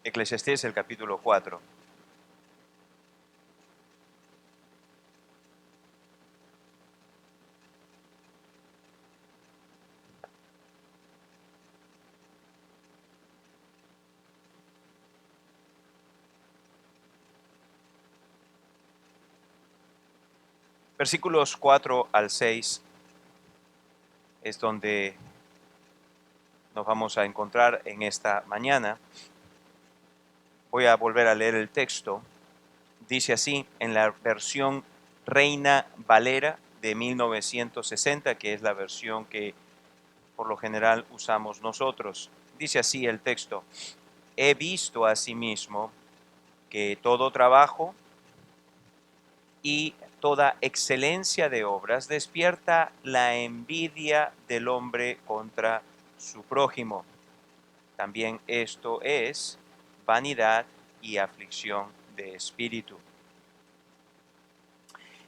Eclesiastés, el capítulo 4. Versículos 4 al 6 es donde nos vamos a encontrar en esta mañana. Voy a volver a leer el texto. Dice así en la versión Reina Valera de 1960, que es la versión que por lo general usamos nosotros. Dice así el texto: he visto asimismo que todo trabajo y toda excelencia de obras despierta la envidia del hombre contra su prójimo. También esto es vanidad y aflicción de espíritu.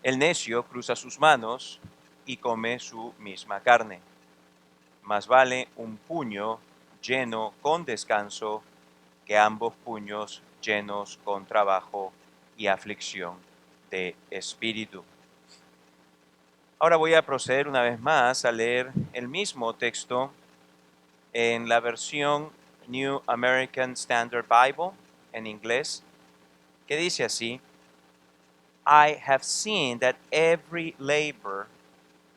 El necio cruza sus manos y come su misma carne. Más vale un puño lleno con descanso que ambos puños llenos con trabajo y aflicción de espíritu. Ahora voy a proceder una vez más a leer el mismo texto en la versión New American Standard Bible en inglés, que dice así: I have seen that every labor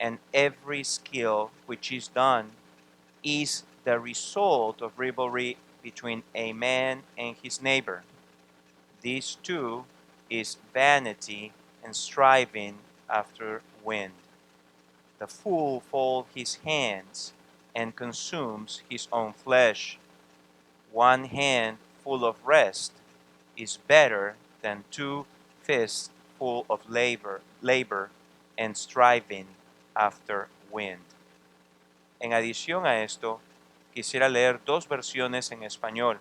and every skill which is done is the result of rivalry between a man and his neighbor. This too is vanity and striving after wind. The fool folds his hands and consumes his own flesh. One hand full of rest is better than two fists full of labor and striving after wind. En adición a esto, quisiera leer dos versiones en español,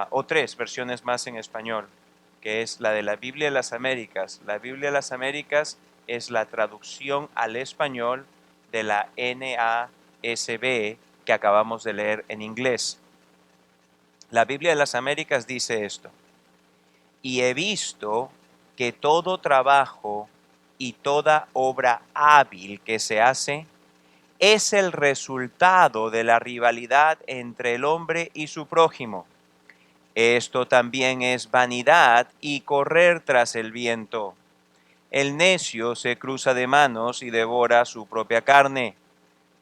o tres versiones más en español, que es la de la Biblia de las Américas. La Biblia de las Américas es la traducción al español de la NASB que acabamos de leer en inglés. La Biblia de las Américas dice esto: y he visto que todo trabajo y toda obra hábil que se hace es el resultado de la rivalidad entre el hombre y su prójimo. Esto también es vanidad y correr tras el viento. El necio se cruza de manos y devora su propia carne.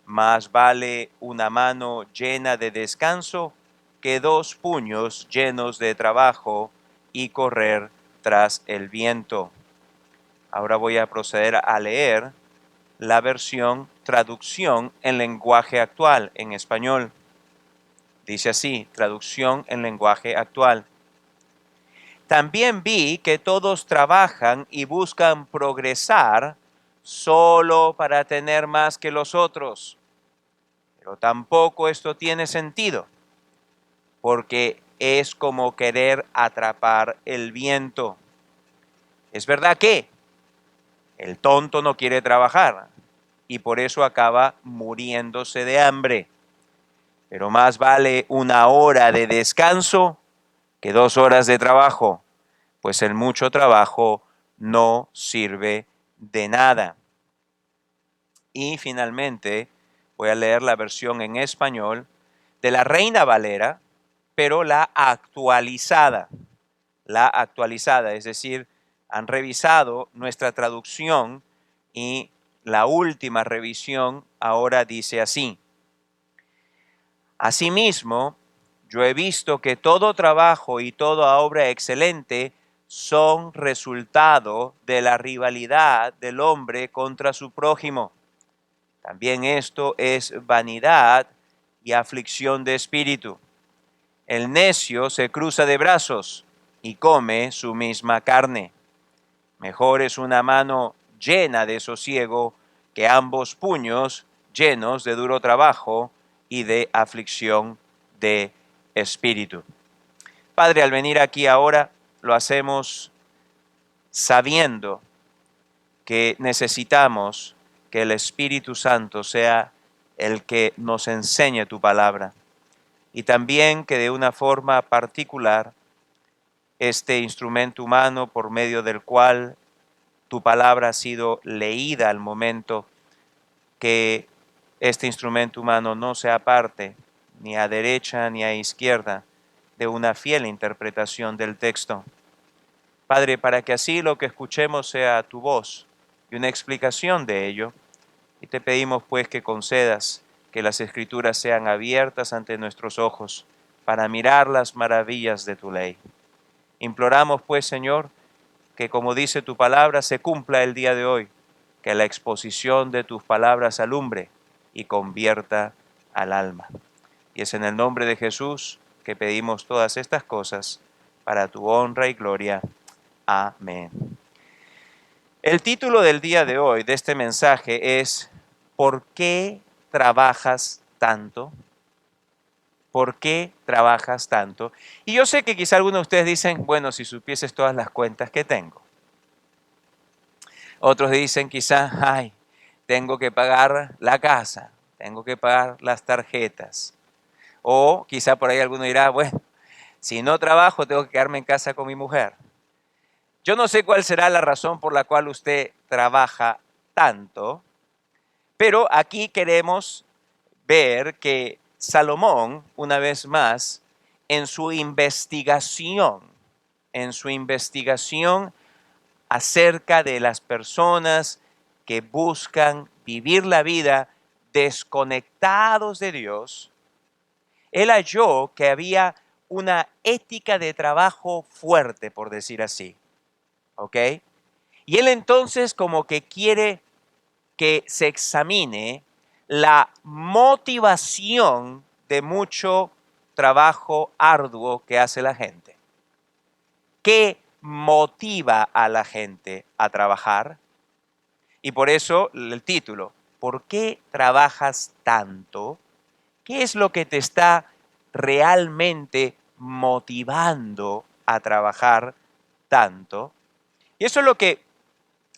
Más vale una mano llena de descanso que dos puños llenos de trabajo y correr tras el viento. Ahora voy a proceder a leer la versión traducción en lenguaje actual en español. Dice así, traducción en lenguaje actual. También vi que todos trabajan y buscan progresar solo para tener más que los otros. Pero tampoco esto tiene sentido, porque es como querer atrapar el viento. Es verdad que el tonto no quiere trabajar y por eso acaba muriéndose de hambre. Pero más vale una hora de descanso que 2 horas de trabajo, pues el mucho trabajo no sirve de nada. Y finalmente voy a leer la versión en español de la Reina Valera, pero la actualizada, es decir, han revisado nuestra traducción y la última revisión ahora dice así: asimismo, yo he visto que todo trabajo y toda obra excelente son resultado de la rivalidad del hombre contra su prójimo. También esto es vanidad y aflicción de espíritu. El necio se cruza de brazos y come su misma carne. Mejor es una mano llena de sosiego que ambos puños llenos de duro trabajo y de aflicción de espíritu. Padre, al venir aquí ahora lo hacemos sabiendo que necesitamos que el Espíritu Santo sea el que nos enseñe tu palabra. y también que de una forma particular este instrumento humano por medio del cual tu palabra ha sido leída al momento, que este instrumento humano no se aparte ni a derecha ni a izquierda de una fiel interpretación del texto. Padre, para que así lo que escuchemos sea tu voz y una explicación de ello, y te pedimos pues que concedas que las escrituras sean abiertas ante nuestros ojos para mirar las maravillas de tu ley. Imploramos pues, Señor, que como dice tu palabra se cumpla el día de hoy, que la exposición de tus palabras alumbre y convierta al alma. Y es en el nombre de Jesús que pedimos todas estas cosas para tu honra y gloria. Amén. El título del día de hoy, de este mensaje, es ¿por qué trabajas tanto? ¿Por qué trabajas tanto? Y yo sé que quizá algunos de ustedes dicen, bueno, si supieses todas las cuentas que tengo. Otros dicen quizá, ay, tengo que pagar la casa, tengo que pagar las tarjetas. O quizá por ahí alguno dirá, bueno, si no trabajo tengo que quedarme en casa con mi mujer. Yo no sé cuál será la razón por la cual usted trabaja tanto, pero aquí queremos ver que Salomón, una vez más, en su investigación acerca de las personas que buscan vivir la vida desconectados de Dios, él halló que había una ética de trabajo fuerte, por decir así, ¿ok? Y él entonces como que quiere que se examine la motivación de mucho trabajo arduo que hace la gente. ¿Qué motiva a la gente a trabajar? Y por eso el título, ¿por qué trabajas tanto? ¿Qué es lo que te está realmente motivando a trabajar tanto? Y eso es lo que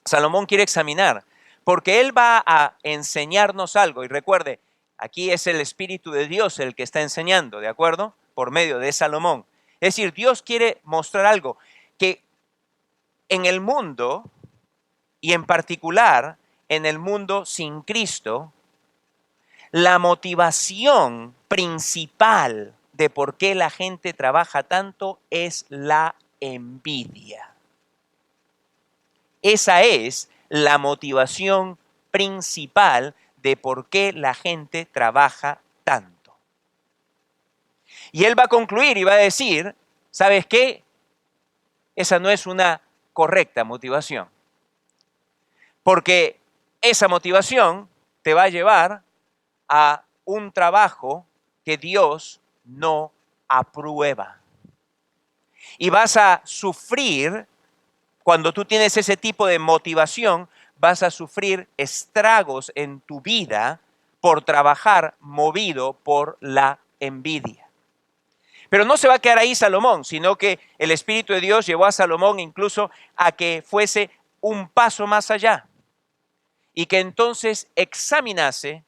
Salomón quiere examinar, porque él va a enseñarnos algo. Y recuerde, aquí es el Espíritu de Dios el que está enseñando, ¿de acuerdo? Por medio de Salomón. Es decir, Dios quiere mostrar algo, que en el mundo, y en particular en el mundo sin Cristo, la motivación principal de por qué la gente trabaja tanto es la envidia. Esa es la motivación principal de por qué la gente trabaja tanto. Y él va a concluir y va a decir, ¿sabes qué? Esa no es una correcta motivación. Porque esa motivación te va a llevar a un trabajo que Dios no aprueba. Y vas a sufrir, cuando tú tienes ese tipo de motivación, vas a sufrir estragos en tu vida por trabajar movido por la envidia. Pero no se va a quedar ahí Salomón, sino que el Espíritu de Dios llevó a Salomón incluso a que fuese un paso más allá y que entonces examinase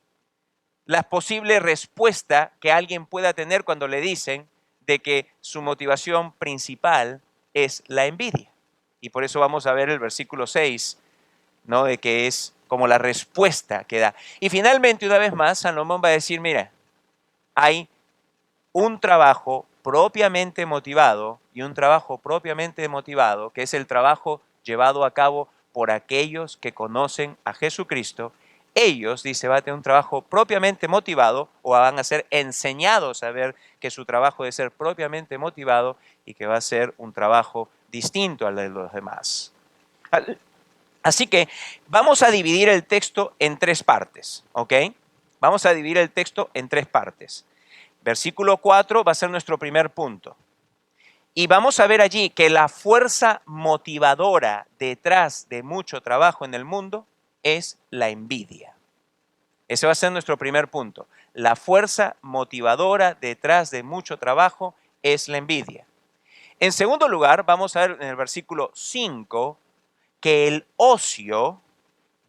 la posible respuesta que alguien pueda tener cuando le dicen de que su motivación principal es la envidia. Y por eso vamos a ver el versículo 6, ¿no? De que es como la respuesta que da. Y finalmente, una vez más, Salomón va a decir, mira, hay un trabajo propiamente motivado y un trabajo propiamente motivado, que es el trabajo llevado a cabo por aquellos que conocen a Jesucristo. Ellos, dice, va a tener un trabajo propiamente motivado o van a ser enseñados a ver que su trabajo debe ser propiamente motivado y que va a ser un trabajo distinto al de los demás. Así que vamos a dividir el texto en tres partes, ¿ok? Vamos a dividir el texto en tres partes. Versículo 4 va a ser nuestro primer punto. Y vamos a ver allí que la fuerza motivadora detrás de mucho trabajo en el mundo es la envidia. Ese va a ser nuestro primer punto. La fuerza motivadora detrás de mucho trabajo es la envidia. En segundo lugar, vamos a ver en el versículo 5 que el ocio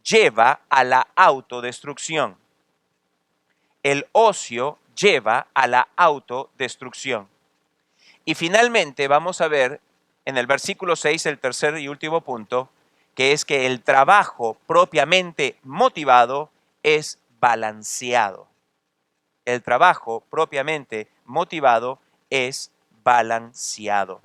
lleva a la autodestrucción. El ocio lleva a la autodestrucción. Y finalmente vamos a ver en el versículo 6 el tercer y último punto, que es que el trabajo propiamente motivado es balanceado. El trabajo propiamente motivado es balanceado.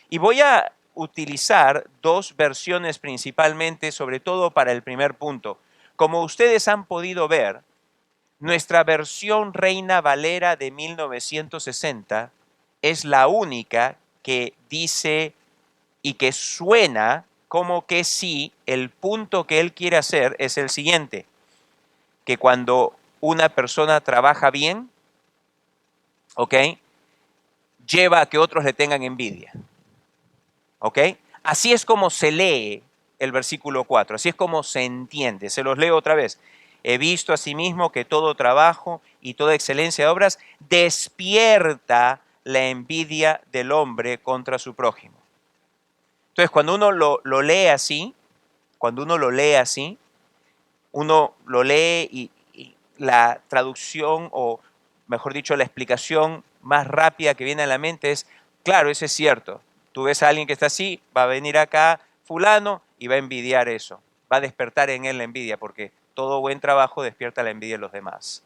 Y voy a utilizar dos versiones principalmente, sobre todo para el primer punto. Como ustedes han podido ver, nuestra versión Reina Valera de 1960 es la única que dice y que suena como que sí, el punto que él quiere hacer es el siguiente, que cuando una persona trabaja bien, ¿ok?, lleva a que otros le tengan envidia, ¿ok? Así es como se lee el versículo 4, así es como se entiende. Se los leo otra vez. He visto asimismo que todo trabajo y toda excelencia de obras despierta la envidia del hombre contra su prójimo. Entonces, cuando uno lo lee así, uno lo lee y la traducción, o mejor dicho, la explicación más rápida que viene a la mente es, claro, eso es cierto. Tú ves a alguien que está así, va a venir acá fulano y va a envidiar eso. Va a despertar en él la envidia, porque todo buen trabajo despierta la envidia de los demás.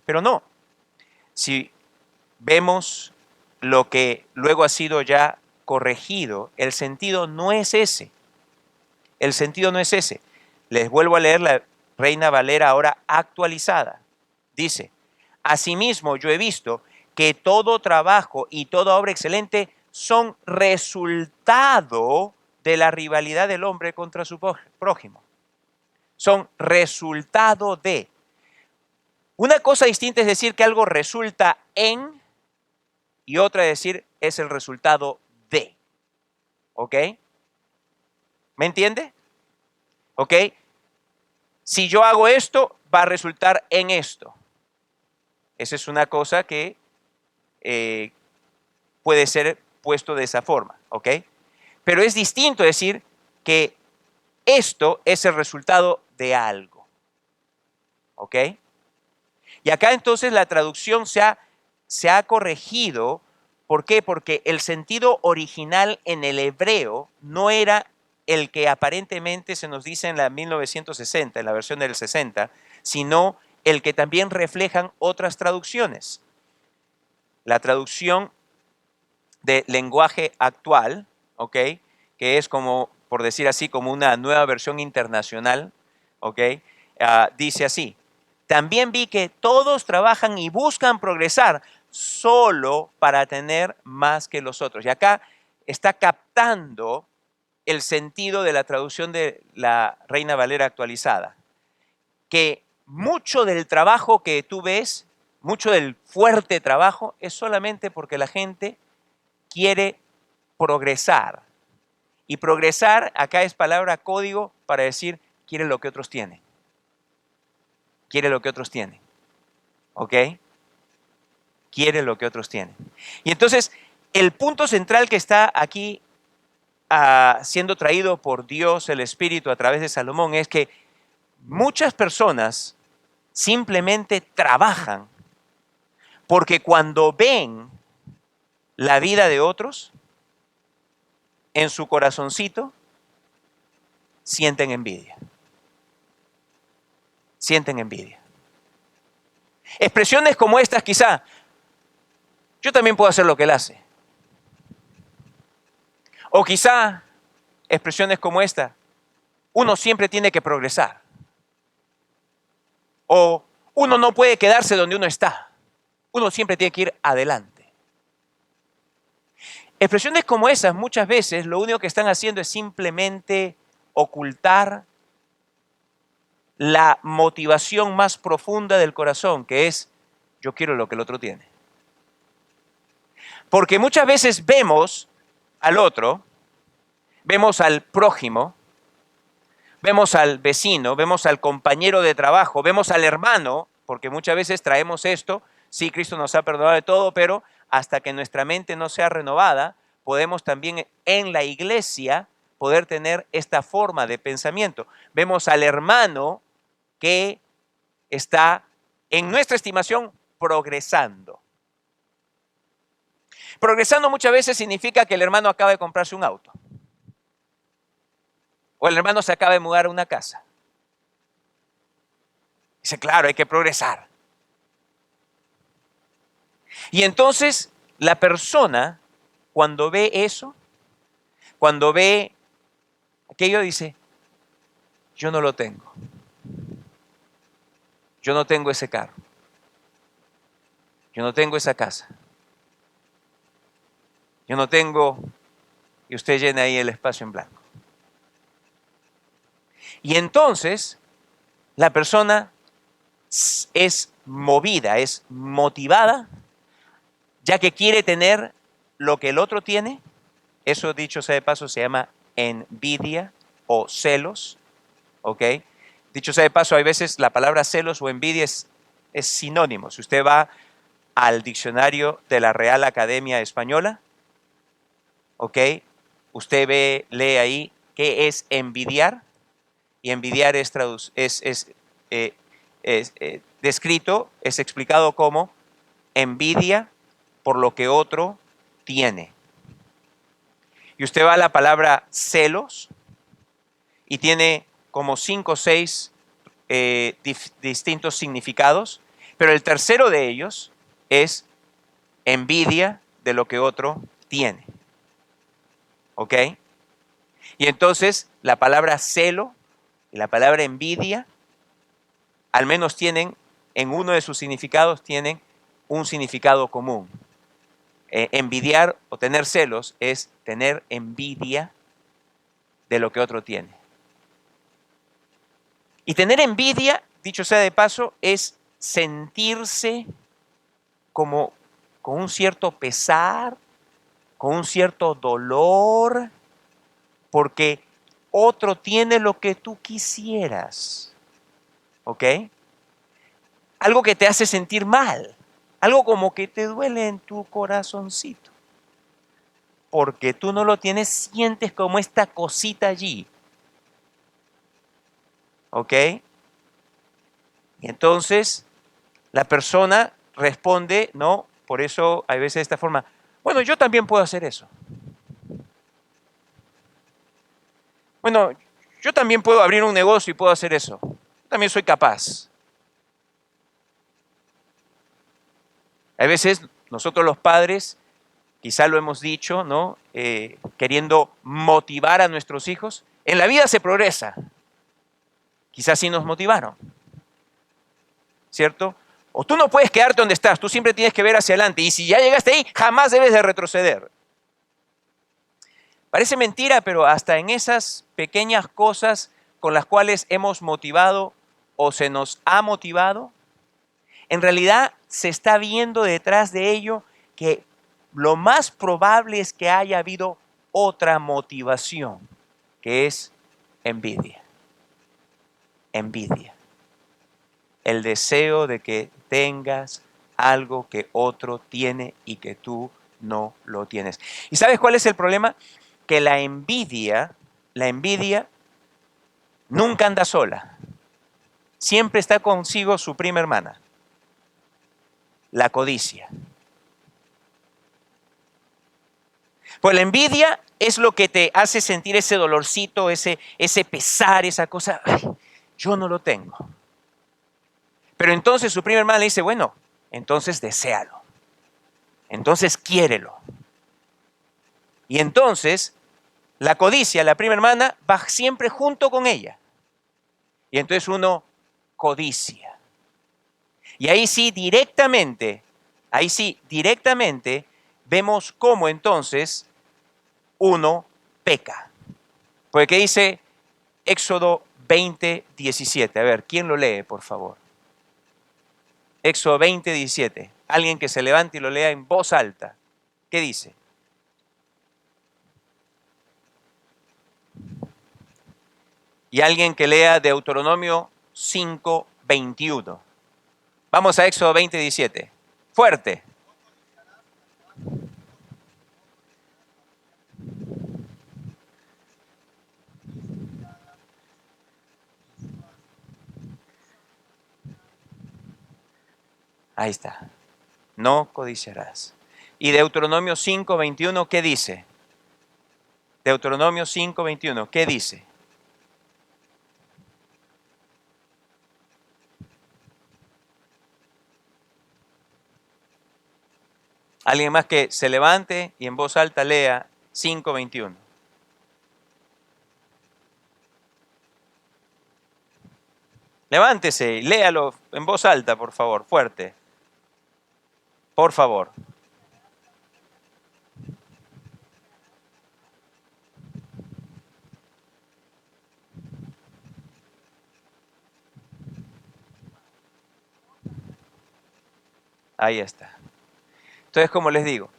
Pero no, si vemos lo que luego ha sido ya corregido, el sentido no es ese. El sentido no es ese. Les vuelvo a leer la Reina Valera ahora actualizada. Dice, asimismo yo he visto que todo trabajo y toda obra excelente son resultado de la rivalidad del hombre contra su prójimo. Son resultado de. Una cosa distinta es decir que algo resulta en, y otra es decir es el resultado de. ¿Ok? ¿Me entiende? ¿Ok? Si yo hago esto, va a resultar en esto. Esa es una cosa que puede ser puesto de esa forma, ¿ok? Pero es distinto decir que esto es el resultado de algo, ¿ok? Y acá entonces la traducción se ha corregido. ¿Por qué? Porque el sentido original en el hebreo no era el que aparentemente se nos dice en la 1960, en la versión del 60, sino el que también reflejan otras traducciones. La traducción de lenguaje actual, ¿ok?, que es como, por decir así, como una nueva versión internacional, ¿ok?, dice así: también vi que todos trabajan y buscan progresar solo para tener más que los otros. Y acá está captando el sentido de la traducción de la Reina Valera actualizada, que mucho del trabajo que tú ves, mucho del fuerte trabajo, es solamente porque la gente quiere progresar. Y progresar acá es palabra código para decir quiere lo que otros tienen. Quiere lo que otros tienen. ¿Ok? Quiere lo que otros tienen. Y entonces, el punto central que está aquí siendo traído por Dios, el Espíritu, a través de Salomón, es que muchas personas simplemente trabajan porque cuando ven la vida de otros, en su corazoncito sienten envidia. Sienten envidia. Expresiones como estas quizá, yo también puedo hacer lo que él hace. O quizá expresiones como esta, uno siempre tiene que progresar. O uno no puede quedarse donde uno está. Uno siempre tiene que ir adelante. Expresiones como esas muchas veces lo único que están haciendo es simplemente ocultar la motivación más profunda del corazón, que es yo quiero lo que el otro tiene. Porque muchas veces vemos al otro, vemos al prójimo, vemos al vecino, vemos al compañero de trabajo, vemos al hermano, porque muchas veces traemos esto, sí, Cristo nos ha perdonado de todo, pero hasta que nuestra mente no sea renovada, podemos también en la iglesia poder tener esta forma de pensamiento. Vemos al hermano que está en nuestra estimación progresando. Progresando muchas veces significa que el hermano acaba de comprarse un auto. O el hermano se acaba de mudar a una casa. Dice, claro, hay que progresar. Y entonces la persona, cuando ve eso, cuando ve aquello, dice, yo no lo tengo. Yo no tengo ese carro. Yo no tengo esa casa. Yo no tengo, y usted llena ahí el espacio en blanco. Y entonces la persona es movida, es motivada, ya que quiere tener lo que el otro tiene. Eso, dicho sea de paso, se llama envidia o celos, ¿ok? Dicho sea de paso, hay veces la palabra celos o envidia es sinónimo. Si usted va al diccionario de la Real Academia Española, ¿ok? Usted lee ahí qué es envidiar, y envidiar es descrito, es explicado como envidia por lo que otro tiene. Y usted va a la palabra celos y tiene como 5 o 6 distintos significados, pero el tercero de ellos es envidia de lo que otro tiene. ¿Ok? Y entonces la palabra celo y la palabra envidia, al menos tienen, en uno de sus significados, tienen un significado común. Envidiar o tener celos es tener envidia de lo que otro tiene. Y tener envidia, dicho sea de paso, es sentirse como con un cierto pesar, con un cierto dolor, porque otro tiene lo que tú quisieras. ¿Ok? Algo que te hace sentir mal, algo como que te duele en tu corazoncito. Porque tú no lo tienes, sientes como esta cosita allí. ¿Ok? Y entonces la persona responde, ¿no? Por eso hay veces de esta forma, bueno, yo también puedo hacer eso. Bueno, yo también puedo abrir un negocio y puedo hacer eso. Yo también soy capaz. Hay veces nosotros los padres, quizá lo hemos dicho, ¿no? Queriendo motivar a nuestros hijos. En la vida se progresa. Quizás sí nos motivaron, ¿cierto? O tú no puedes quedarte donde estás, tú siempre tienes que ver hacia adelante. Y si ya llegaste ahí, jamás debes de retroceder. Parece mentira, pero hasta en esas pequeñas cosas con las cuales hemos motivado o se nos ha motivado, en realidad se está viendo detrás de ello que lo más probable es que haya habido otra motivación, que es envidia. Envidia. El deseo de que tengas algo que otro tiene y que tú no lo tienes. ¿Y sabes cuál es el problema? Que la envidia nunca anda sola. Siempre está consigo su prima hermana, la codicia. Pues la envidia es lo que te hace sentir ese dolorcito, ese pesar, esa cosa. Ay, yo no lo tengo. Pero entonces su prima hermana le dice, bueno, entonces deséalo. Entonces quiérelo. Y entonces la codicia, la prima hermana, va siempre junto con ella. Y entonces uno codicia. Y ahí sí, directamente vemos cómo entonces uno peca. Porque ¿qué dice Éxodo 20:17? A ver, ¿quién lo lee, por favor? Éxodo 20:17. Alguien que se levante y lo lea en voz alta. ¿Qué dice? Y alguien que lea Deuteronomio 5:21. Vamos a Éxodo 20:17. Fuerte. Ahí está. No codiciarás. Y Deuteronomio 5:21, ¿qué dice? Deuteronomio 5:21, ¿qué dice? Alguien más que se levante y en voz alta lea 5:21. Levántese y léalo en voz alta, por favor, fuerte. Por favor. Ahí está. Entonces, como les digo,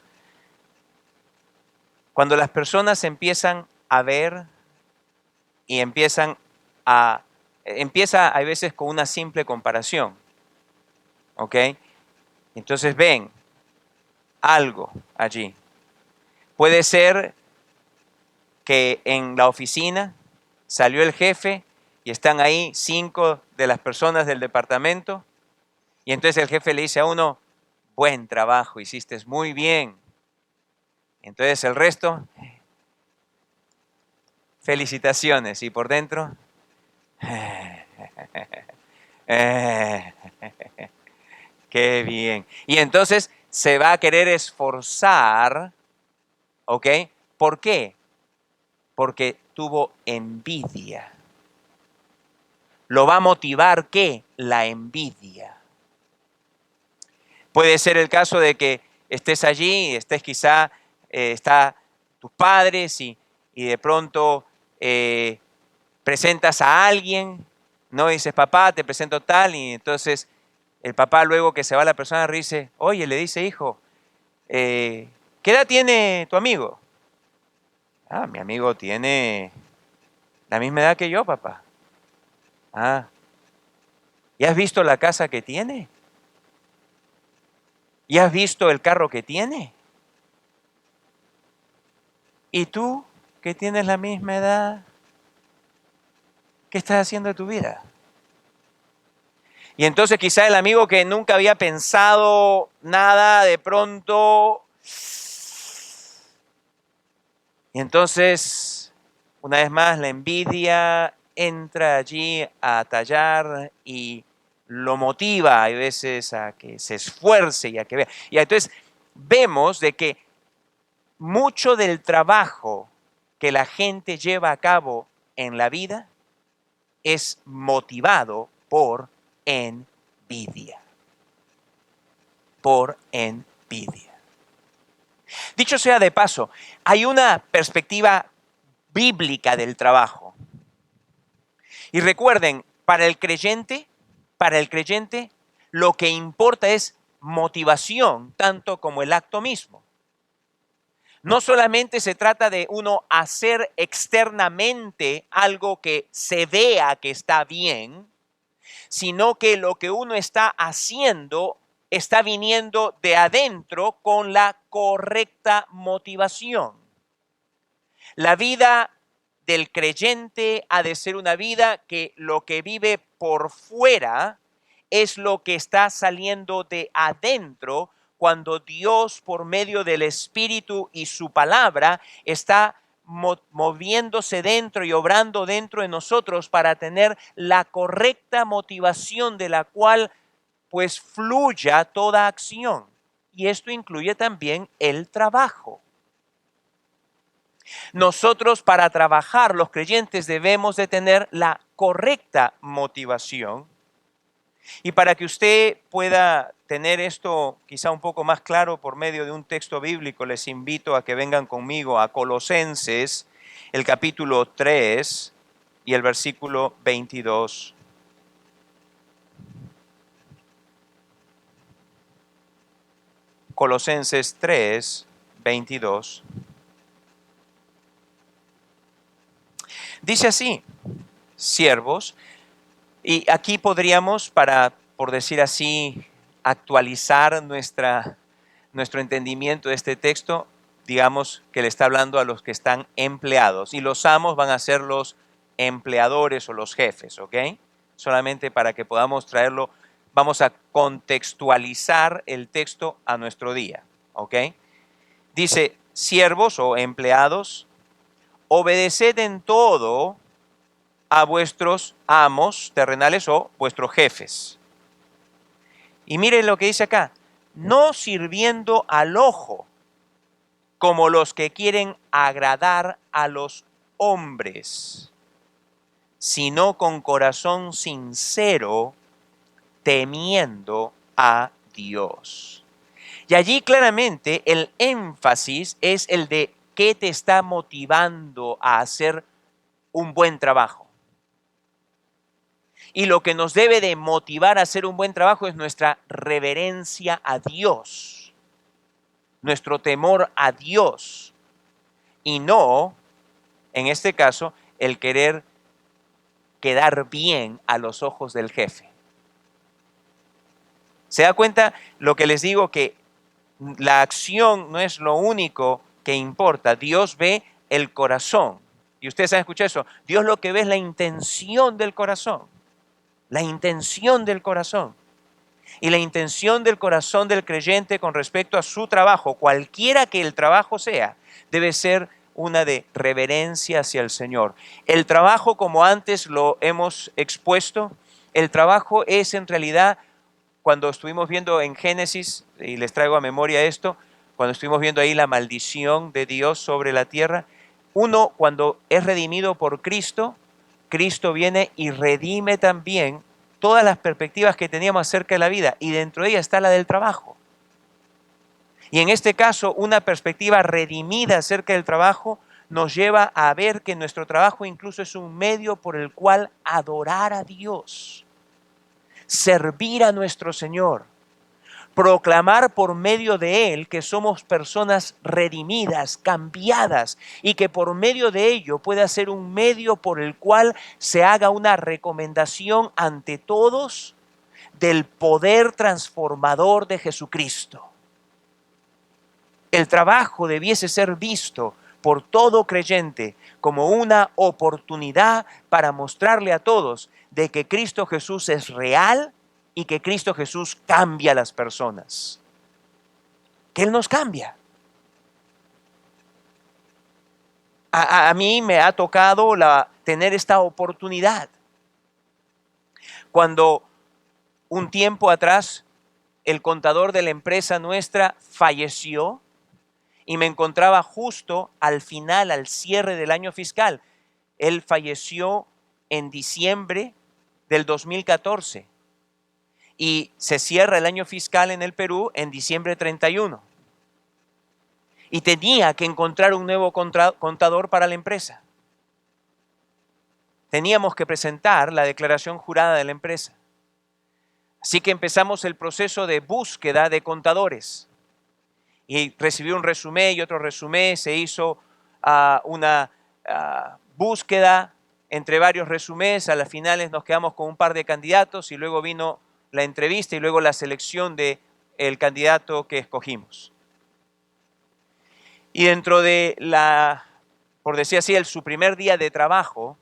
cuando las personas empiezan a ver y empieza a veces con una simple comparación, ¿ok? Entonces ven algo allí. Puede ser que en la oficina salió el jefe y están ahí 5 de las personas del departamento y entonces el jefe le dice a uno, buen trabajo, hiciste muy bien. Entonces el resto, felicitaciones. Y por dentro, qué bien. Y entonces se va a querer esforzar, ¿ok? ¿Por qué? Porque tuvo envidia. ¿Lo va a motivar qué? La envidia. Puede ser el caso de que estés allí, estés quizá, está tus padres y de pronto presentas a alguien, ¿no? Dices, papá, te presento tal, y entonces el papá luego que se va la persona dice, oye, le dice, hijo, ¿qué edad tiene tu amigo? Ah, mi amigo tiene la misma edad que yo, papá. Ah, ¿y has visto la casa que tiene? ¿Y has visto el carro que tiene? ¿Y tú, que tienes la misma edad, qué estás haciendo de tu vida? Y entonces quizá el amigo que nunca había pensado nada, de pronto... Y entonces, una vez más, la envidia entra allí a tallar y lo motiva a veces a que se esfuerce y a que vea. Y entonces vemos de que mucho del trabajo que la gente lleva a cabo en la vida es motivado por envidia. Por envidia. Dicho sea de paso, hay una perspectiva bíblica del trabajo. Y recuerden, para el creyente, lo que importa es motivación, tanto como el acto mismo. No solamente se trata de uno hacer externamente algo que se vea que está bien, sino que lo que uno está haciendo está viniendo de adentro con la correcta motivación. La vida del creyente ha de ser una vida que lo que vive por fuera es lo que está saliendo de adentro cuando Dios, por medio del Espíritu y su palabra, está moviéndose dentro y obrando dentro de nosotros para tener la correcta motivación de la cual pues fluya toda acción. Y esto incluye también el trabajo. Nosotros para trabajar, los creyentes, debemos de tener la correcta motivación. Y para que usted pueda tener esto quizá un poco más claro por medio de un texto bíblico, les invito a que vengan conmigo a Colosenses, el capítulo 3 y el versículo 22. Colosenses 3, 22. Dice así, siervos, y aquí podríamos, por decir así, actualizar nuestro entendimiento de este texto, digamos que le está hablando a los que están empleados, y los amos van a ser los empleadores o los jefes, ¿ok? Solamente para que podamos traerlo Vamos a contextualizar el texto a nuestro día, ¿ok? Dice, siervos o empleados, obedeced en todo a vuestros amos terrenales o vuestros jefes. Y miren lo que dice acá, no sirviendo al ojo, como los que quieren agradar a los hombres, sino con corazón sincero, temiendo a Dios. Y allí claramente el énfasis es el de qué te está motivando a hacer un buen trabajo. Y lo que nos debe de motivar a hacer un buen trabajo es nuestra reverencia a Dios, nuestro temor a Dios, y no, en este caso, el querer quedar bien a los ojos del jefe. ¿Se da cuenta lo que les digo? Que la acción no es lo único que importa. Dios ve el corazón. Y ustedes han escuchado eso. Dios lo que ve es la intención del corazón. La intención del corazón. Y la intención del corazón del creyente con respecto a su trabajo, cualquiera que el trabajo sea, debe ser una de reverencia hacia el Señor. El trabajo, como antes lo hemos expuesto, el trabajo es en realidad, cuando estuvimos viendo en Génesis, y les traigo a memoria esto, cuando estuvimos viendo ahí la maldición de Dios sobre la tierra, uno cuando es redimido por Cristo, Cristo viene y redime también todas las perspectivas que teníamos acerca de la vida, y dentro de ella está la del trabajo. Y en este caso, una perspectiva redimida acerca del trabajo nos lleva a ver que nuestro trabajo incluso es un medio por el cual adorar a Dios, servir a nuestro Señor, proclamar por medio de Él que somos personas redimidas, cambiadas, y que por medio de ello pueda ser un medio por el cual se haga una recomendación ante todos del poder transformador de Jesucristo. El trabajo debiese ser visto por todo creyente como una oportunidad para mostrarle a todos de que Cristo Jesús es real y que Cristo Jesús cambia a las personas. Que Él nos cambia. A mí me ha tocado tener esta oportunidad. Cuando un tiempo atrás el contador de la empresa nuestra falleció, y me encontraba justo al final, al cierre del año fiscal. Él falleció en diciembre del 2014 y se cierra el año fiscal en el Perú en diciembre 31. Y tenía que encontrar un nuevo contador para la empresa. Teníamos que presentar la declaración jurada de la empresa. Así que empezamos el proceso de búsqueda de contadores. Y recibí un resumen y otro resumen, se hizo una búsqueda entre varios resúmenes, a las finales nos quedamos con un par de candidatos y luego vino la entrevista y luego la selección del candidato que escogimos. Y dentro de por decir así, su primer día de trabajo,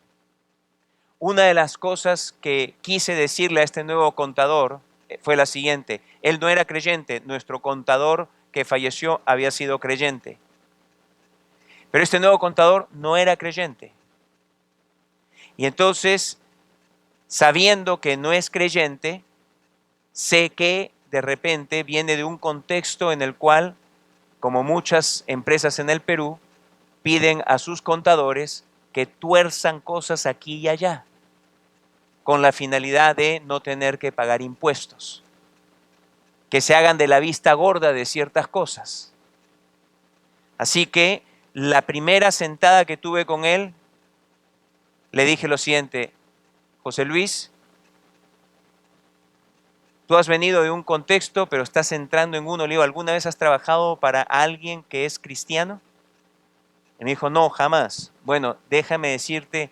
una de las cosas que quise decirle a este nuevo contador fue la siguiente: él no era creyente, nuestro contador que falleció había sido creyente. Pero este nuevo contador no era creyente. Y entonces, sabiendo que no es creyente, sé que de repente viene de un contexto en el cual, como muchas empresas en el Perú, piden a sus contadores que tuerzan cosas aquí y allá, con la finalidad de no tener que pagar impuestos, que se hagan de la vista gorda de ciertas cosas. Así que la primera sentada que tuve con él, le dije lo siguiente: José Luis, tú has venido de un contexto, pero estás entrando en uno. Le digo, ¿alguna vez has trabajado para alguien que es cristiano? Y me dijo, no, jamás. Bueno, déjame decirte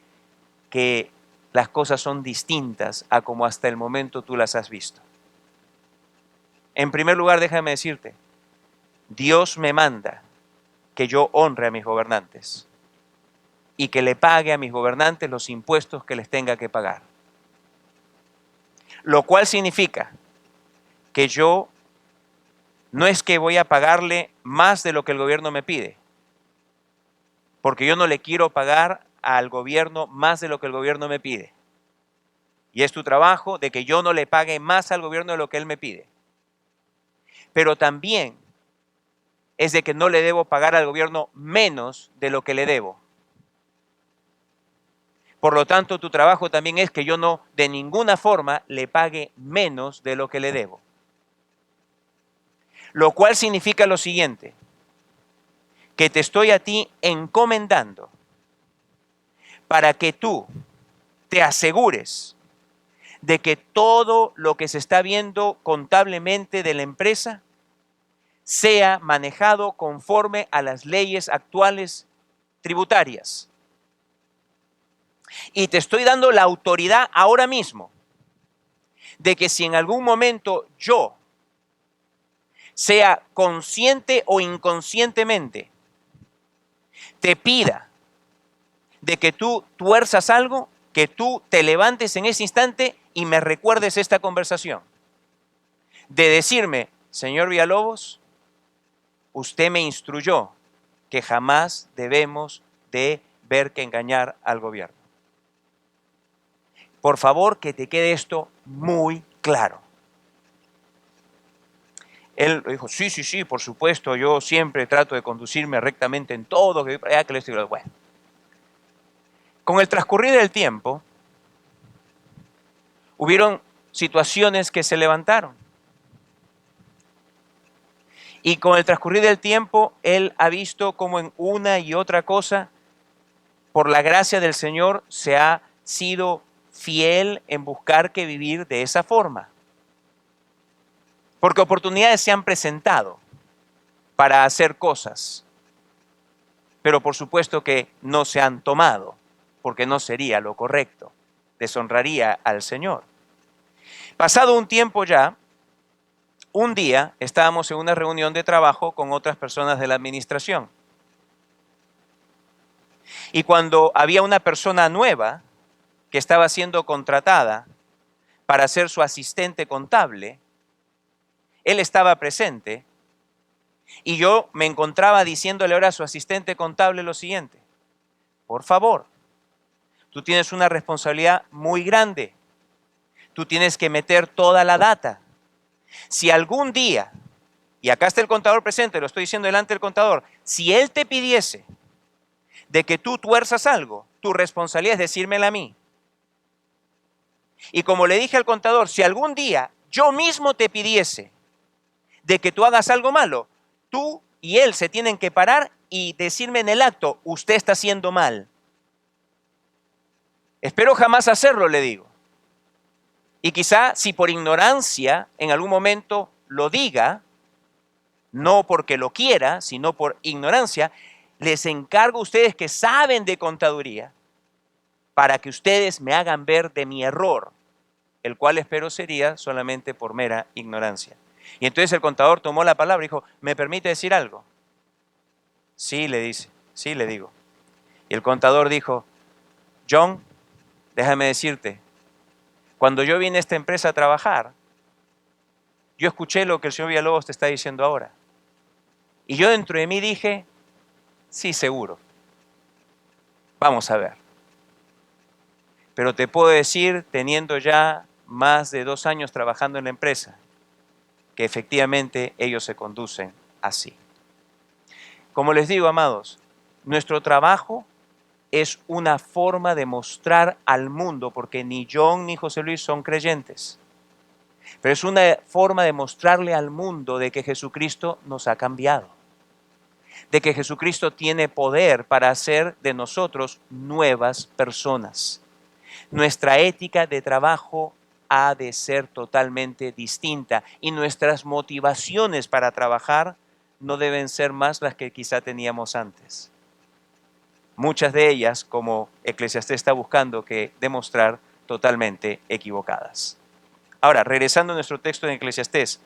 que las cosas son distintas a como hasta el momento tú las has visto. En primer lugar, déjame decirte, Dios me manda que yo honre a mis gobernantes y que le pague a mis gobernantes los impuestos que les tenga que pagar. Lo cual significa que yo no es que voy a pagarle más de lo que el gobierno me pide, porque yo no le quiero pagar al gobierno más de lo que el gobierno me pide. Y es tu trabajo de que yo no le pague más al gobierno de lo que él me pide. Pero también es de que no le debo pagar al gobierno menos de lo que le debo. Por lo tanto, tu trabajo también es que yo no de ninguna forma le pague menos de lo que le debo. Lo cual significa lo siguiente, que te estoy a ti encomendando para que tú te asegures de que todo lo que se está viendo contablemente de la empresa sea manejado conforme a las leyes actuales tributarias. Y te estoy dando la autoridad ahora mismo de que si en algún momento yo, sea consciente o inconscientemente, te pida de que tú tuerzas algo, que tú te levantes en ese instante y me recuerdes esta conversación. De decirme, señor Villalobos, usted me instruyó que jamás debemos de ver que engañar al gobierno. Por favor, que te quede esto muy claro. Él dijo, sí, por supuesto, yo siempre trato de conducirme rectamente en todo, que le estoy bueno. Con el transcurrir del tiempo, hubieron situaciones que se levantaron. Y con el transcurrir del tiempo, él ha visto cómo en una y otra cosa, por la gracia del Señor, se ha sido fiel en buscar que vivir de esa forma. Porque oportunidades se han presentado para hacer cosas, pero por supuesto que no se han tomado, porque no sería lo correcto, deshonraría al Señor. Pasado un tiempo ya, un día estábamos en una reunión de trabajo con otras personas de la administración. Y cuando había una persona nueva que estaba siendo contratada para ser su asistente contable, él estaba presente y yo me encontraba diciéndole ahora a su asistente contable lo siguiente: por favor, tú tienes una responsabilidad muy grande, tú tienes que meter toda la data. Si algún día, y acá está el contador presente, lo estoy diciendo delante del contador, si él te pidiese de que tú tuerzas algo, tu responsabilidad es decírmela a mí. Y como le dije al contador, si algún día yo mismo te pidiese de que tú hagas algo malo, tú y él se tienen que parar y decirme en el acto, usted está haciendo mal. Espero jamás hacerlo, le digo. Y quizá si por ignorancia en algún momento lo diga, no porque lo quiera, sino por ignorancia, les encargo a ustedes que saben de contaduría para que ustedes me hagan ver de mi error, el cual espero sería solamente por mera ignorancia. Y entonces el contador tomó la palabra y dijo, ¿me permite decir algo? Sí, le dice, sí, le digo. Y el contador dijo, John, déjame decirte, cuando yo vine a esta empresa a trabajar, yo escuché lo que el señor Villalobos te está diciendo ahora. Y yo dentro de mí dije, sí, seguro, vamos a ver. Pero te puedo decir, teniendo ya más de 2 años trabajando en la empresa, que efectivamente ellos se conducen así. Como les digo, amados, nuestro trabajo es una forma de mostrar al mundo, porque ni John ni José Luis son creyentes, pero es una forma de mostrarle al mundo de que Jesucristo nos ha cambiado, de que Jesucristo tiene poder para hacer de nosotros nuevas personas. Nuestra ética de trabajo ha de ser totalmente distinta y nuestras motivaciones para trabajar no deben ser más las que quizá teníamos antes. Muchas de ellas, como Eclesiastés está buscando que demostrar, totalmente equivocadas. Ahora, regresando a nuestro texto en Eclesiastés,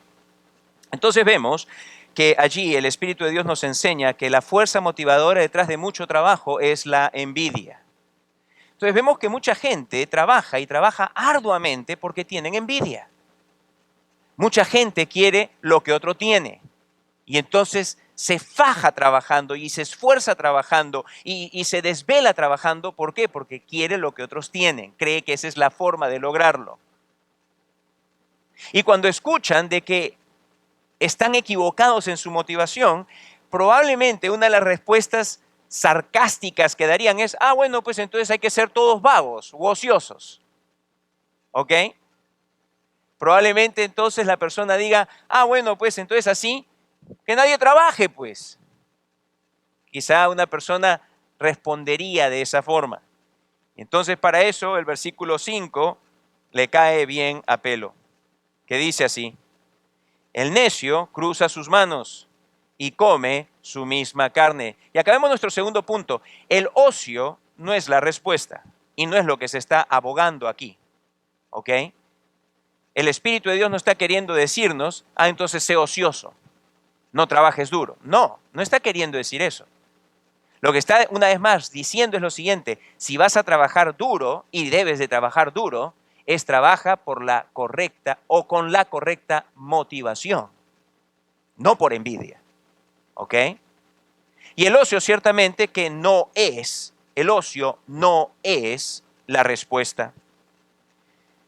entonces vemos que allí el Espíritu de Dios nos enseña que la fuerza motivadora detrás de mucho trabajo es la envidia. Entonces vemos que mucha gente trabaja y trabaja arduamente porque tienen envidia. Mucha gente quiere lo que otro tiene y entonces se faja trabajando y se esfuerza trabajando y se desvela trabajando. ¿Por qué? Porque quiere lo que otros tienen, cree que esa es la forma de lograrlo. Y cuando escuchan de que están equivocados en su motivación, probablemente una de las respuestas sarcásticas que darían es, bueno, pues entonces hay que ser todos vagos u ociosos. ¿Ok? Probablemente entonces la persona diga, bueno, pues entonces así, que nadie trabaje, pues. Quizá una persona respondería de esa forma. Entonces para eso el versículo 5 le cae bien a pelo, que dice así: el necio cruza sus manos y come su misma carne. Y acabemos nuestro segundo punto. El ocio no es la respuesta y no es lo que se está abogando aquí. ¿Ok? El Espíritu de Dios no está queriendo decirnos, entonces sé ocioso, no trabajes duro. No, no está queriendo decir eso. Lo que está una vez más diciendo es lo siguiente: si vas a trabajar duro, y debes de trabajar duro, trabaja por la correcta o con la correcta motivación, no por envidia. ¿Ok? Y el ocio ciertamente que el ocio no es la respuesta.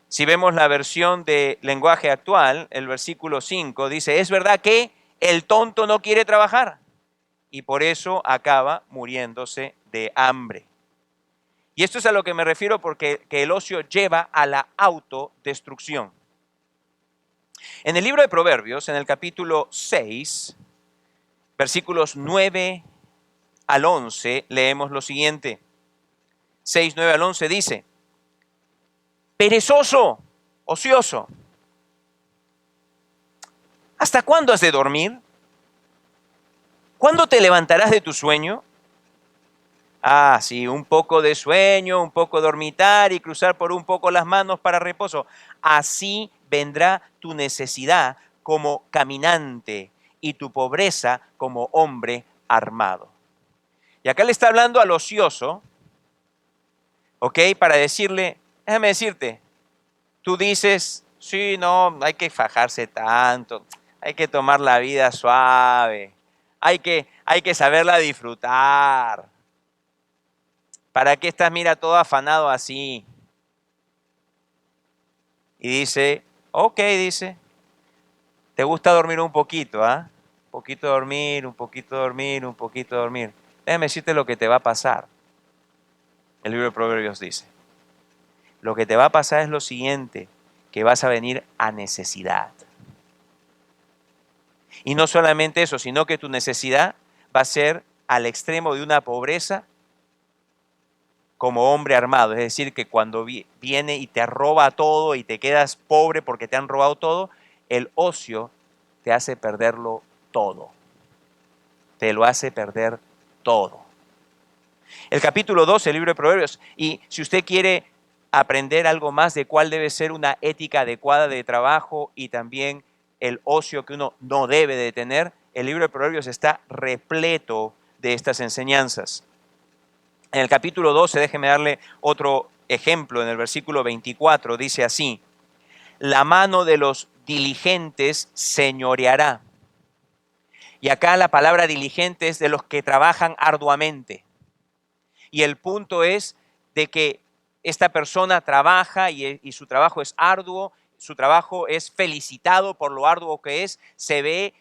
Si vemos la versión de lenguaje actual, el versículo 5 dice, es verdad que el tonto no quiere trabajar y por eso acaba muriéndose de hambre. Y esto es a lo que me refiero porque que el ocio lleva a la autodestrucción. En el libro de Proverbios, en el capítulo 6, versículos 9 al 11, leemos lo siguiente. 6, 9 al 11 dice, perezoso, ocioso, ¿hasta cuándo has de dormir? ¿Cuándo te levantarás de tu sueño? Sí, un poco de sueño, un poco dormitar y cruzar por un poco las manos para reposo. Así vendrá tu necesidad como caminante y tu pobreza como hombre armado. Y acá le está hablando al ocioso, ¿ok? Para decirle, déjame decirte, tú dices, sí, no, hay que fajarse tanto, hay que tomar la vida suave, hay que saberla disfrutar. ¿Para qué estás, mira, todo afanado así? Y dice, ok, dice, ¿te gusta dormir un poquito, Un poquito dormir, un poquito dormir, un poquito dormir. Déjame decirte lo que te va a pasar. El libro de Proverbios dice, lo que te va a pasar es lo siguiente, que vas a venir a necesidad. Y no solamente eso, sino que tu necesidad va a ser al extremo de una pobreza como hombre armado. Es decir, que cuando viene y te roba todo y te quedas pobre porque te han robado todo, el ocio te hace perderlo todo. Te lo hace perder todo. El capítulo 12 del libro de Proverbios. Y si usted quiere aprender algo más de cuál debe ser una ética adecuada de trabajo y también el ocio que uno no debe de tener, el libro de Proverbios está repleto de estas enseñanzas. En el capítulo 12, déjeme darle otro ejemplo, en el versículo 24 dice así, la mano de los diligentes señoreará. Y acá la palabra diligente es de los que trabajan arduamente. Y el punto es de que esta persona trabaja y su trabajo es arduo, su trabajo es felicitado por lo arduo que es, se ve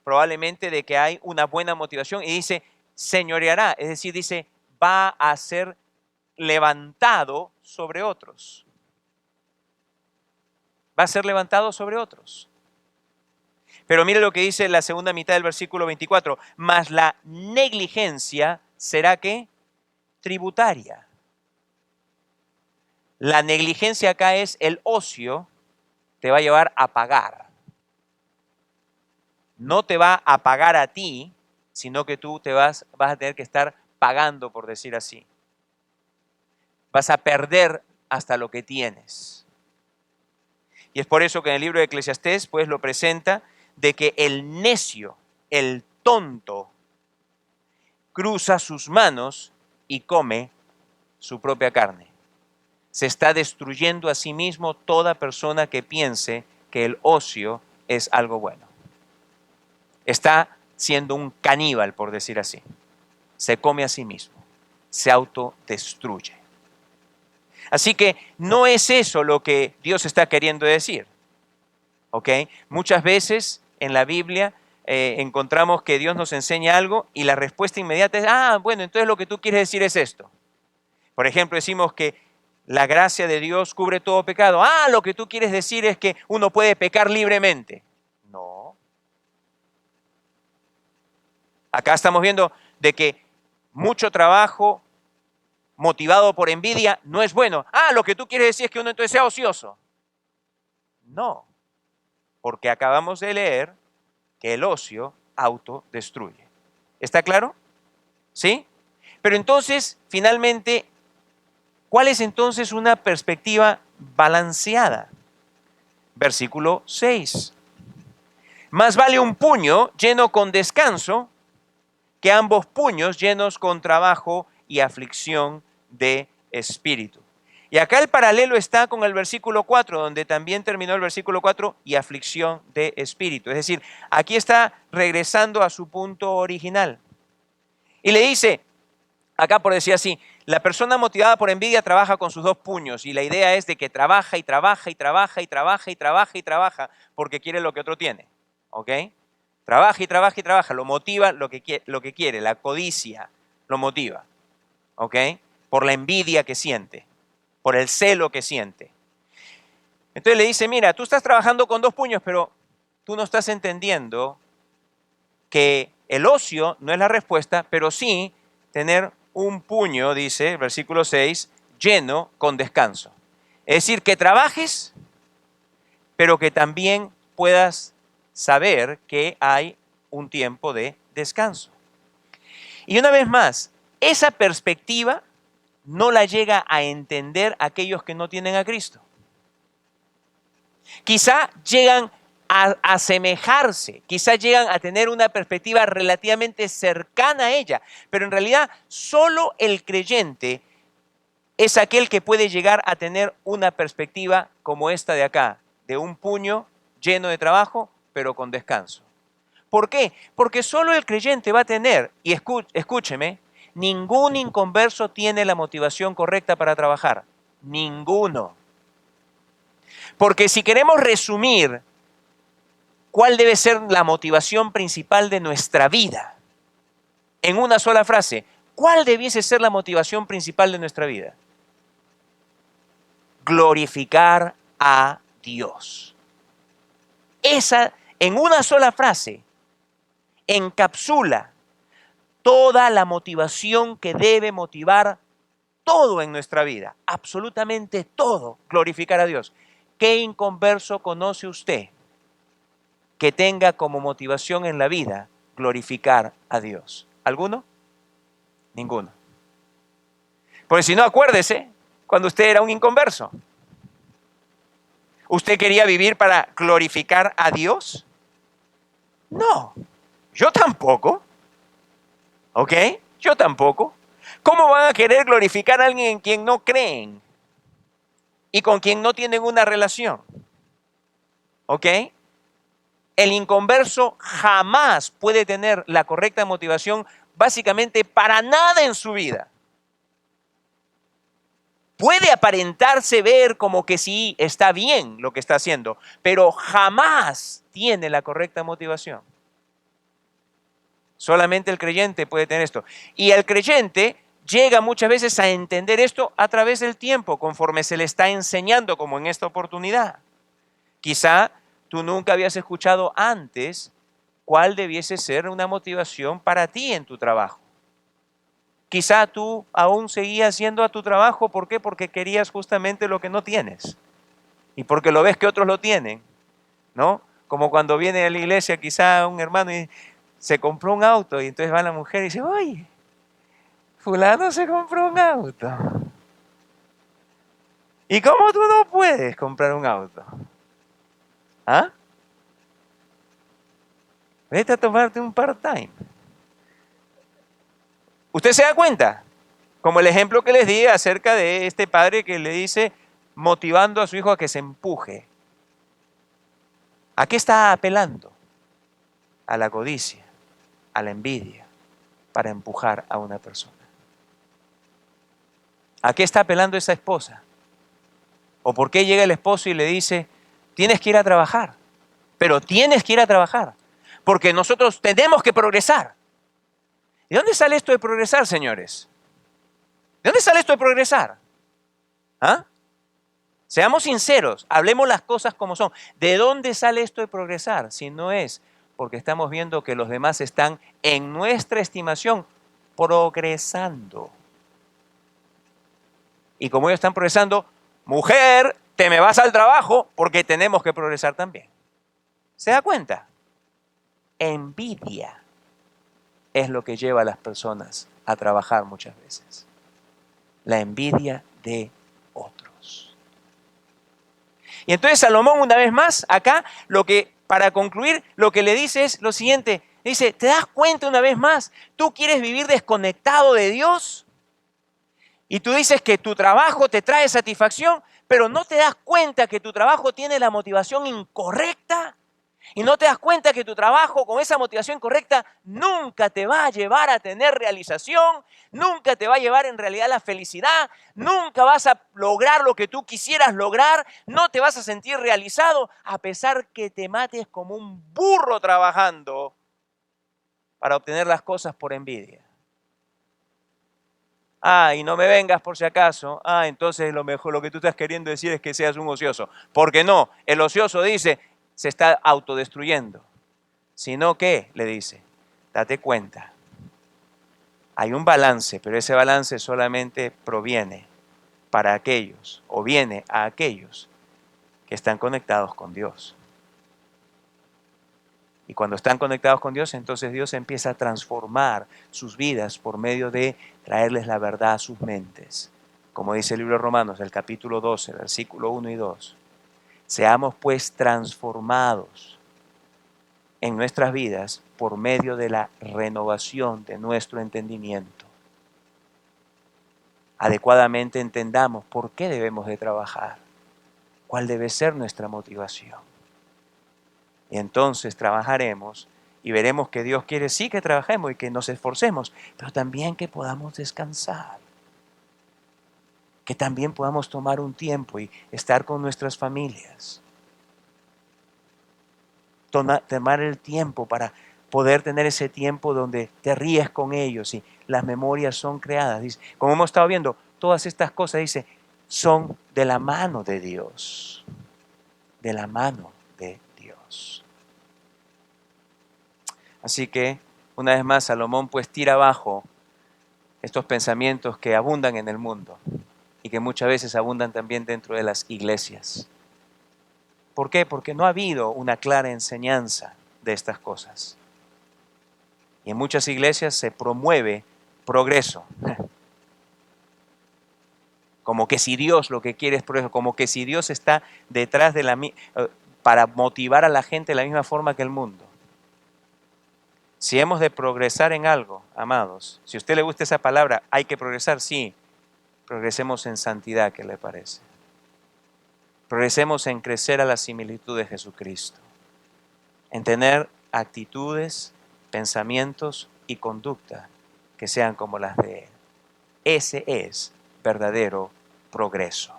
probablemente de que hay una buena motivación y dice, señoreará, es decir, dice, va a ser levantado sobre otros. Va a ser levantado sobre otros. Pero mire lo que dice la segunda mitad del versículo 24. Mas la negligencia será ¿qué? Tributaria. La negligencia acá es el ocio, te va a llevar a pagar. No te va a pagar a ti, sino que tú vas a tener que estar pagando, por decir así. Vas a perder hasta lo que tienes. Y es por eso que en el libro de Eclesiastés pues lo presenta de que el necio, el tonto, cruza sus manos y come su propia carne. Se está destruyendo a sí mismo toda persona que piense que el ocio es algo bueno. Está siendo un caníbal, por decir así. Se come a sí mismo, se autodestruye. Así que no es eso lo que Dios está queriendo decir. ¿Ok? Muchas veces en la Biblia encontramos que Dios nos enseña algo y la respuesta inmediata es, bueno, entonces lo que tú quieres decir es esto. Por ejemplo, decimos que la gracia de Dios cubre todo pecado. Lo que tú quieres decir es que uno puede pecar libremente. No. Acá estamos viendo de que mucho trabajo motivado por envidia no es bueno. Lo que tú quieres decir es que uno entonces sea ocioso. No, porque acabamos de leer que el ocio autodestruye. ¿Está claro? ¿Sí? Pero entonces, finalmente, ¿cuál es entonces una perspectiva balanceada? Versículo 6. Más vale un puño lleno con descanso que ambos puños llenos con trabajo y aflicción de espíritu. Y acá el paralelo está con el versículo 4, donde también terminó el versículo 4, y aflicción de espíritu. Es decir, aquí está regresando a su punto original. Y le dice, acá por decir así, la persona motivada por envidia trabaja con sus dos puños, y la idea es de que trabaja y trabaja y trabaja y trabaja y trabaja y trabaja porque quiere lo que otro tiene. ¿Ok? Trabaja y trabaja y trabaja, lo motiva lo que quiere, la codicia lo motiva. ¿Ok? Por la envidia que siente, por el celo que siente. Entonces le dice, mira, tú estás trabajando con dos puños, pero tú no estás entendiendo que el ocio no es la respuesta, pero sí tener un puño, dice el versículo 6, lleno con descanso. Es decir, que trabajes, pero que también puedas saber que hay un tiempo de descanso. Y una vez más, esa perspectiva no la llega a entender aquellos que no tienen a Cristo. Quizá llegan a asemejarse, quizá llegan a tener una perspectiva relativamente cercana a ella, pero en realidad solo el creyente es aquel que puede llegar a tener una perspectiva como esta de acá, de un puño lleno de trabajo, pero con descanso. ¿Por qué? Porque solo el creyente va a tener, y escúcheme, ningún inconverso tiene la motivación correcta para trabajar. Ninguno. Porque si queremos resumir cuál debe ser la motivación principal de nuestra vida, en una sola frase, ¿cuál debiese ser la motivación principal de nuestra vida? Glorificar a Dios. Esa, en una sola frase, encapsula toda la motivación que debe motivar todo en nuestra vida, absolutamente todo, glorificar a Dios. ¿Qué inconverso conoce usted que tenga como motivación en la vida glorificar a Dios? ¿Alguno? Ninguno. Porque si no, acuérdese, cuando usted era un inconverso, ¿usted quería vivir para glorificar a Dios? No, yo tampoco. ¿Ok? Yo tampoco. ¿Cómo van a querer glorificar a alguien en quien no creen y con quien no tienen una relación? ¿Ok? El inconverso jamás puede tener la correcta motivación básicamente para nada en su vida. Puede aparentarse ver como que sí está bien lo que está haciendo, pero jamás tiene la correcta motivación. Solamente el creyente puede tener esto. Y el creyente llega muchas veces a entender esto a través del tiempo, conforme se le está enseñando, como en esta oportunidad. Quizá tú nunca habías escuchado antes cuál debiese ser una motivación para ti en tu trabajo. Quizá tú aún seguías yendo a tu trabajo, ¿por qué? Porque querías justamente lo que no tienes. Y porque lo ves que otros lo tienen, ¿no? Como cuando viene a la iglesia quizá un hermano y se compró un auto y entonces va la mujer y dice, oye, fulano se compró un auto. ¿Y cómo tú no puedes comprar un auto? ¿Ah? Vete a tomarte un part-time. ¿Usted se da cuenta? Como el ejemplo que les di acerca de este padre que le dice, motivando a su hijo a que se empuje. ¿A qué está apelando? A la codicia, a la envidia, para empujar a una persona. ¿A qué está apelando esa esposa? ¿O por qué llega el esposo y le dice, tienes que ir a trabajar, pero tienes que ir a trabajar, porque nosotros tenemos que progresar? ¿De dónde sale esto de progresar, señores? ¿De dónde sale esto de progresar? ¿Ah? Seamos sinceros, hablemos las cosas como son. ¿De dónde sale esto de progresar? Si no es porque estamos viendo que los demás están, en nuestra estimación, progresando. Y como ellos están progresando, mujer, te me vas al trabajo porque tenemos que progresar también. ¿Se da cuenta? Envidia es lo que lleva a las personas a trabajar muchas veces. La envidia de otros. Y entonces Salomón, una vez más, acá, para concluir, lo que le dice es lo siguiente. Dice, ¿te das cuenta una vez más? ¿Tú quieres vivir desconectado de Dios? Y tú dices que tu trabajo te trae satisfacción, pero no te das cuenta que tu trabajo tiene la motivación incorrecta. Y no te das cuenta que tu trabajo con esa motivación correcta nunca te va a llevar a tener realización, nunca te va a llevar en realidad a la felicidad, nunca vas a lograr lo que tú quisieras lograr, no te vas a sentir realizado a pesar que te mates como un burro trabajando para obtener las cosas por envidia. Ah, y no me vengas por si acaso. Ah, entonces lo mejor, lo que tú estás queriendo decir es que seas un ocioso. Porque no, el ocioso dice, se está autodestruyendo. Sino que, le dice, date cuenta, hay un balance, pero ese balance solamente proviene para aquellos, o viene a aquellos que están conectados con Dios. Y cuando están conectados con Dios, entonces Dios empieza a transformar sus vidas por medio de traerles la verdad a sus mentes. Como dice el libro de Romanos, el capítulo 12, versículo 1 y 2. Seamos pues transformados en nuestras vidas por medio de la renovación de nuestro entendimiento. Adecuadamente entendamos por qué debemos de trabajar, cuál debe ser nuestra motivación. Y entonces trabajaremos y veremos que Dios quiere sí que trabajemos y que nos esforcemos, pero también que podamos descansar, que también podamos tomar un tiempo y estar con nuestras familias. Tomar el tiempo para poder tener ese tiempo donde te ríes con ellos y las memorias son creadas. Dice, como hemos estado viendo, todas estas cosas, dice, son de la mano de Dios. De la mano de Dios. Así que, una vez más, Salomón pues tira abajo estos pensamientos que abundan en el mundo y que muchas veces abundan también dentro de las iglesias. ¿Por qué? Porque no ha habido una clara enseñanza de estas cosas. Y en muchas iglesias se promueve progreso. Como que si Dios lo que quiere es progreso, como que si Dios está detrás de para motivar a la gente de la misma forma que el mundo. Si hemos de progresar en algo, amados, si a usted le gusta esa palabra, hay que progresar, sí, progresemos en santidad, ¿qué le parece? Progresemos en crecer a la similitud de Jesucristo, en tener actitudes, pensamientos y conducta que sean como las de Él. Ese es verdadero progreso.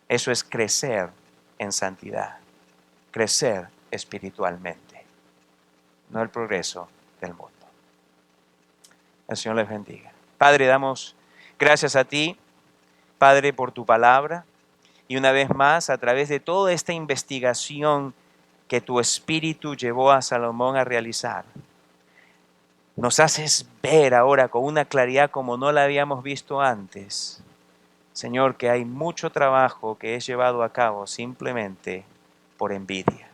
Eso es crecer en santidad, crecer espiritualmente, no el progreso del mundo. El Señor les bendiga. Padre, damos gracias a ti, Padre, por tu palabra y una vez más, a través de toda esta investigación que tu Espíritu llevó a Salomón a realizar, nos haces ver ahora con una claridad como no la habíamos visto antes, Señor, que hay mucho trabajo que es llevado a cabo simplemente por envidia.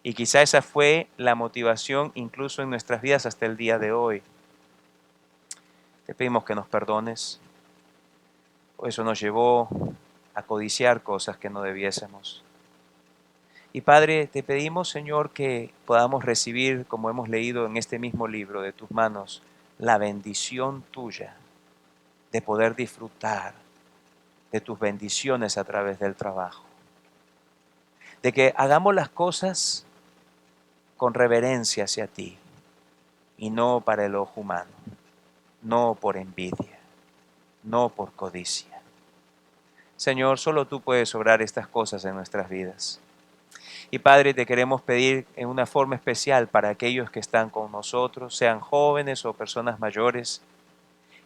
Y quizá esa fue la motivación incluso en nuestras vidas hasta el día de hoy. Te pedimos que nos perdones, por eso nos llevó a codiciar cosas que no debiésemos. Y Padre, te pedimos, Señor, que podamos recibir, como hemos leído en este mismo libro, de tus manos, la bendición tuya de poder disfrutar de tus bendiciones a través del trabajo. de que hagamos las cosas con reverencia hacia ti y no para el ojo humano, no por envidia, no por codicia. Señor, solo tú puedes obrar estas cosas en nuestras vidas. Y Padre, te queremos pedir en una forma especial para aquellos que están con nosotros, sean jóvenes o personas mayores,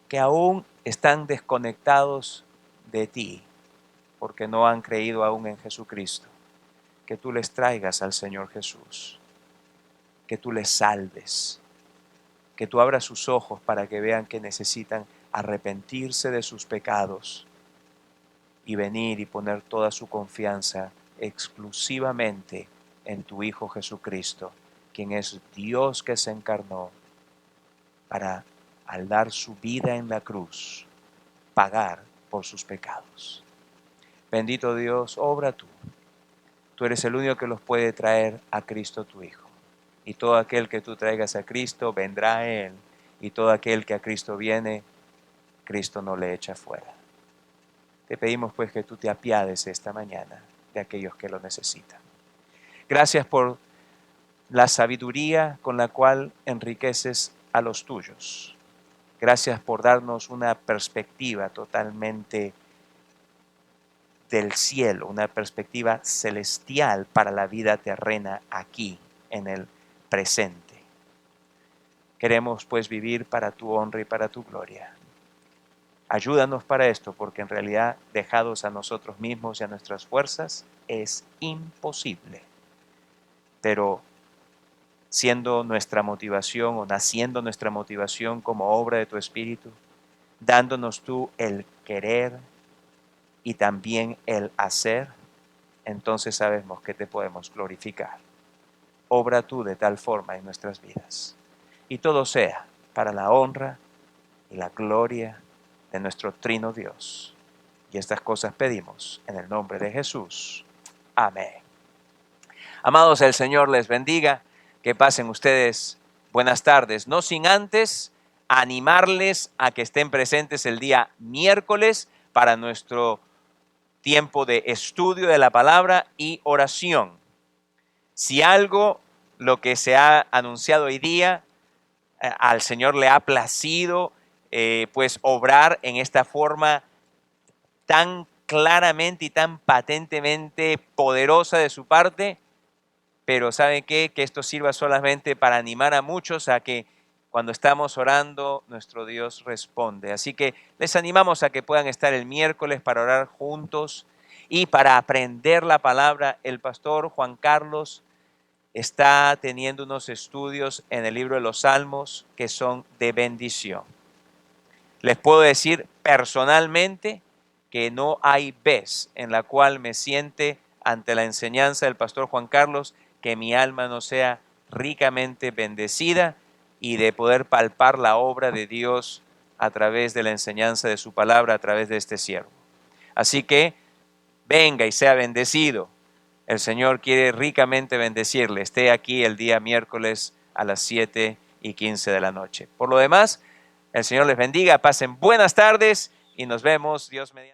que aún están desconectados de ti, porque no han creído aún en Jesucristo, que tú les traigas al Señor Jesús, que tú les salves, que tú abras sus ojos para que vean que necesitan arrepentirse de sus pecados y venir y poner toda su confianza exclusivamente en tu Hijo Jesucristo, quien es Dios que se encarnó para, al dar su vida en la cruz, pagar por sus pecados. Bendito Dios, obra tú. Tú eres el único que los puede traer a Cristo tu Hijo. Y todo aquel que tú traigas a Cristo, vendrá a Él. Y todo aquel que a Cristo viene, Cristo no le echa fuera. Te pedimos pues que tú te apiades esta mañana de aquellos que lo necesitan. Gracias por la sabiduría con la cual enriqueces a los tuyos. Gracias por darnos una perspectiva totalmente del cielo, una perspectiva celestial para la vida terrena aquí, en el presente. Queremos pues vivir para tu honra y para tu gloria. Ayúdanos para esto, porque en realidad, dejados a nosotros mismos y a nuestras fuerzas, es imposible. Pero siendo nuestra motivación o naciendo nuestra motivación como obra de tu Espíritu, dándonos tú el querer y también el hacer, entonces sabemos que te podemos glorificar. Obra tú de tal forma en nuestras vidas. Y todo sea para la honra y la gloria de nuestro trino Dios. Y estas cosas pedimos en el nombre de Jesús. Amén. Amados, el Señor les bendiga. Que pasen ustedes buenas tardes. No sin antes animarles a que estén presentes el día miércoles para nuestro tiempo de estudio de la palabra y oración. Si algo, lo que se ha anunciado hoy día, al Señor le ha placido, pues obrar en esta forma tan claramente y tan patentemente poderosa de su parte, pero ¿saben qué? Que esto sirva solamente para animar a muchos a que cuando estamos orando, nuestro Dios responde. Así que les animamos a que puedan estar el miércoles para orar juntos y para aprender la palabra. El pastor Juan Carlos está teniendo unos estudios en el libro de los Salmos que son de bendición. Les puedo decir personalmente que no hay vez en la cual me siente ante la enseñanza del pastor Juan Carlos que mi alma no sea ricamente bendecida y de poder palpar la obra de Dios a través de la enseñanza de su palabra, a través de este siervo. Así que venga y sea bendecido. El Señor quiere ricamente bendecirle. Esté aquí el día miércoles a las 7:15 de la noche. Por lo demás, el Señor les bendiga, pasen buenas tardes y nos vemos, Dios mediante.